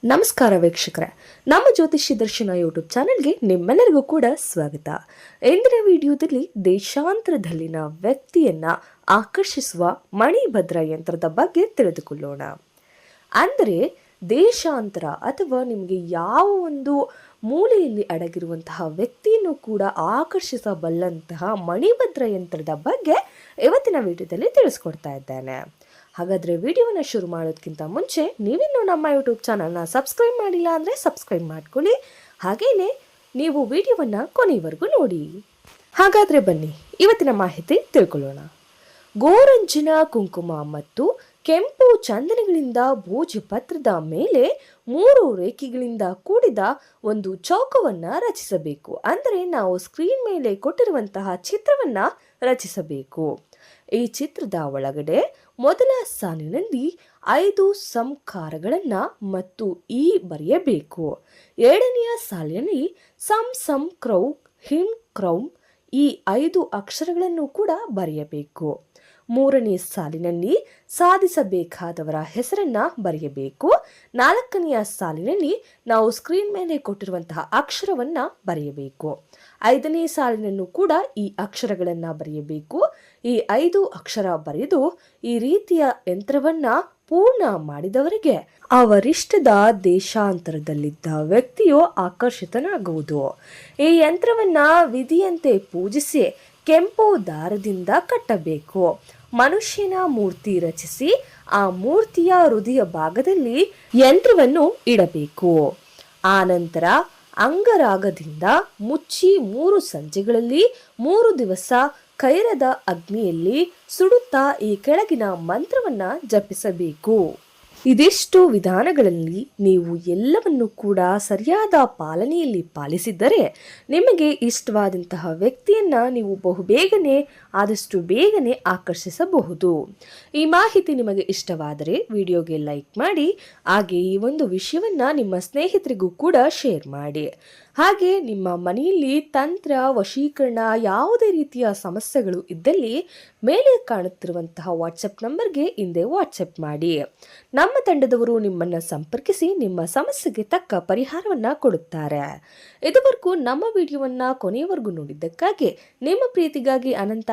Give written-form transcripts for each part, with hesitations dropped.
ನಮಸ್ಕಾರ ವೀಕ್ಷಕರೇ, ನಮ್ಮ ಜ್ಯೋತಿಷ್ಯ ದರ್ಶನ ಯೂಟ್ಯೂಬ್ ಚಾನೆಲ್ಗೆ ನಿಮ್ಮೆಲ್ಲರಿಗೂ ಕೂಡ ಸ್ವಾಗತ. ಇಂದಿನ ವಿಡಿಯೋದಲ್ಲಿ ದೇಶಾಂತರದಲ್ಲಿನ ವ್ಯಕ್ತಿಯನ್ನ ಆಕರ್ಷಿಸುವ ಮಣಿಭದ್ರ ಯಂತ್ರದ ಬಗ್ಗೆ ತಿಳಿದುಕೊಳ್ಳೋಣ. ಅಂದರೆ ದೇಶಾಂತರ ಅಥವಾ ನಿಮಗೆ ಯಾವ ಒಂದು ಮೂಲೆಯಲ್ಲಿ ಅಡಗಿರುವಂತಹ ವ್ಯಕ್ತಿಯನ್ನು ಕೂಡ ಆಕರ್ಷಿಸಬಲ್ಲಂತಹ ಮಣಿಭದ್ರ ಯಂತ್ರದ ಬಗ್ಗೆ ಇವತ್ತಿನ ವಿಡಿಯೋದಲ್ಲಿ ತಿಳಿಸ್ಕೊಡ್ತಾ ಇದ್ದೇನೆ. ಹಾಗಾದರೆ ವಿಡಿಯೋನ ಶುರು ಮಾಡೋದಕ್ಕಿಂತ ಮುಂಚೆ ನೀವಿನ್ನೂ ನಮ್ಮ ಯೂಟ್ಯೂಬ್ ಚಾನಲ್ನ ಸಬ್ಸ್ಕ್ರೈಬ್ ಮಾಡಿಲ್ಲ ಅಂದರೆ ಸಬ್ಸ್ಕ್ರೈಬ್ ಮಾಡ್ಕೊಳ್ಳಿ. ಹಾಗೆಯೇ ನೀವು ವಿಡಿಯೋವನ್ನು ಕೊನೆಯವರೆಗೂ ನೋಡಿ. ಹಾಗಾದರೆ ಬನ್ನಿ ಇವತ್ತಿನ ಮಾಹಿತಿ ತಿಳ್ಕೊಳ್ಳೋಣ. ಗೋರಂಜಿನ ಕುಂಕುಮ ಮತ್ತು ಕೆಂಪು ಚಂದನಗಳಿಂದ ಭೋಜಪತ್ರದ ಮೇಲೆ 3 ರೇಖೆಗಳಿಂದ ಕೂಡಿದ ಒಂದು ಚೌಕವನ್ನು ರಚಿಸಬೇಕು. ಅಂದರೆ ನಾವು ಸ್ಕ್ರೀನ್ ಮೇಲೆ ಕೊಟ್ಟಿರುವಂತಹ ಚಿತ್ರವನ್ನು ರಚಿಸಬೇಕು. ಈ ಚಿತ್ರದ ಒಳಗಡೆ ಮೊದಲ ಸಾಲಿನಲ್ಲಿ 5 ಸಂಕಾರಗಳನ್ನು ಮತ್ತು ಈ ಬರೆಯಬೇಕು. ಎರಡನೆಯ ಸಾಲಿನಲ್ಲಿ ಸಂ ಸಂ ಕ್ರೌ ಹಿಂ ಕ್ರೌಂ ಈ 5 ಅಕ್ಷರಗಳನ್ನು ಕೂಡ ಬರೆಯಬೇಕು. ಮೂರನೇ ಸಾಲಿನಲ್ಲಿ ಸಾಧಿಸಬೇಕಾದವರ ಹೆಸರನ್ನ ಬರೆಯಬೇಕು. 4ನೆಯ ಸಾಲಿನಲ್ಲಿ ನಾವು ಸ್ಕ್ರೀನ್ ಮೇಲೆ ಕೊಟ್ಟಿರುವಂತಹ ಅಕ್ಷರವನ್ನ ಬರೆಯಬೇಕು. 5ನೇ ಸಾಲಿನಲ್ಲೂ ಕೂಡ ಈ ಅಕ್ಷರಗಳನ್ನು ಬರೆಯಬೇಕು. ಈ 5 ಅಕ್ಷರ ಬರೆದು ಈ ರೀತಿಯ ಯಂತ್ರವನ್ನ ಪೂರ್ಣ ಮಾಡಿದವರಿಗೆ ಅವರಿಷ್ಟದ ದೇಶಾಂತರದಲ್ಲಿದ್ದ ವ್ಯಕ್ತಿಯು ಆಕರ್ಷಿತನಾಗುವುದು. ಈ ಯಂತ್ರವನ್ನ ವಿಧಿಯಂತೆ ಪೂಜಿಸಿ ಕೆಂಪು ದಾರದಿಂದ ಕಟ್ಟಬೇಕು. ಮನುಷ್ಯನ ಮೂರ್ತಿ ರಚಿಸಿ ಆ ಮೂರ್ತಿಯ ಹೃದಯ ಭಾಗದಲ್ಲಿ ಯಂತ್ರವನ್ನು ಇಡಬೇಕು. ಆನಂತರ ಅಂಗರಾಗದಿಂದ ಮುಚ್ಚಿ 3 ಸಂಜೆಗಳಲ್ಲಿ 3 ದಿವಸ ಕೈರದ ಅಗ್ನಿಯಲ್ಲಿ ಸುಡುತ್ತಾ ಈ ಕೆಳಗಿನ ಮಂತ್ರವನ್ನ ಜಪಿಸಬೇಕು. ಇದಿಷ್ಟು ವಿಧಾನಗಳಲ್ಲಿ ನೀವು ಎಲ್ಲವನ್ನು ಕೂಡ ಸರಿಯಾದ ಪಾಲನೆಯಲ್ಲಿ ಪಾಲಿಸಿದ್ದರೆ ನಿಮಗೆ ಇಷ್ಟವಾದಂತಹ ವ್ಯಕ್ತಿಯನ್ನ ನೀವು ಆದಷ್ಟು ಬೇಗನೆ ಆಕರ್ಷಿಸಬಹುದು. ಈ ಮಾಹಿತಿ ನಿಮಗೆ ಇಷ್ಟವಾದರೆ ವಿಡಿಯೋಗೆ ಲೈಕ್ ಮಾಡಿ. ಹಾಗೆ ಈ ಒಂದು ವಿಷಯವನ್ನ ನಿಮ್ಮ ಸ್ನೇಹಿತರಿಗೂ ಕೂಡ ಶೇರ್ ಮಾಡಿ. ಹಾಗೆ ನಿಮ್ಮ ಮನೆಯಲ್ಲಿ ತಂತ್ರ ವಶೀಕರಣ ಯಾವುದೇ ರೀತಿಯ ಸಮಸ್ಯೆಗಳು ಇದ್ದಲ್ಲಿ ಮೇಲೆ ಕಾಣುತ್ತಿರುವಂತಹ ವಾಟ್ಸಪ್ ನಂಬರ್ಗೆ ಹಿಂದೆ ವಾಟ್ಸಪ್ ಮಾಡಿ. ನಮ್ಮ ತಂಡದವರು ನಿಮ್ಮನ್ನು ಸಂಪರ್ಕಿಸಿ ನಿಮ್ಮ ಸಮಸ್ಯೆಗೆ ತಕ್ಕ ಪರಿಹಾರವನ್ನ ಕೊಡುತ್ತಾರೆ. ಇದುವರೆಗೂ ನಮ್ಮ ವಿಡಿಯೋವನ್ನ ಕೊನೆಯವರೆಗೂ ನೋಡಿದ್ದಕ್ಕಾಗಿ ನಿಮ್ಮ ಪ್ರೀತಿಗಾಗಿ ಅನಂತ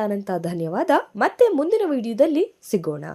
ಧನ್ಯವಾದ. ಮತ್ತೆ ಮುಂದಿನ ವಿಡಿಯೋದಲ್ಲಿ ಸಿಗೋಣ.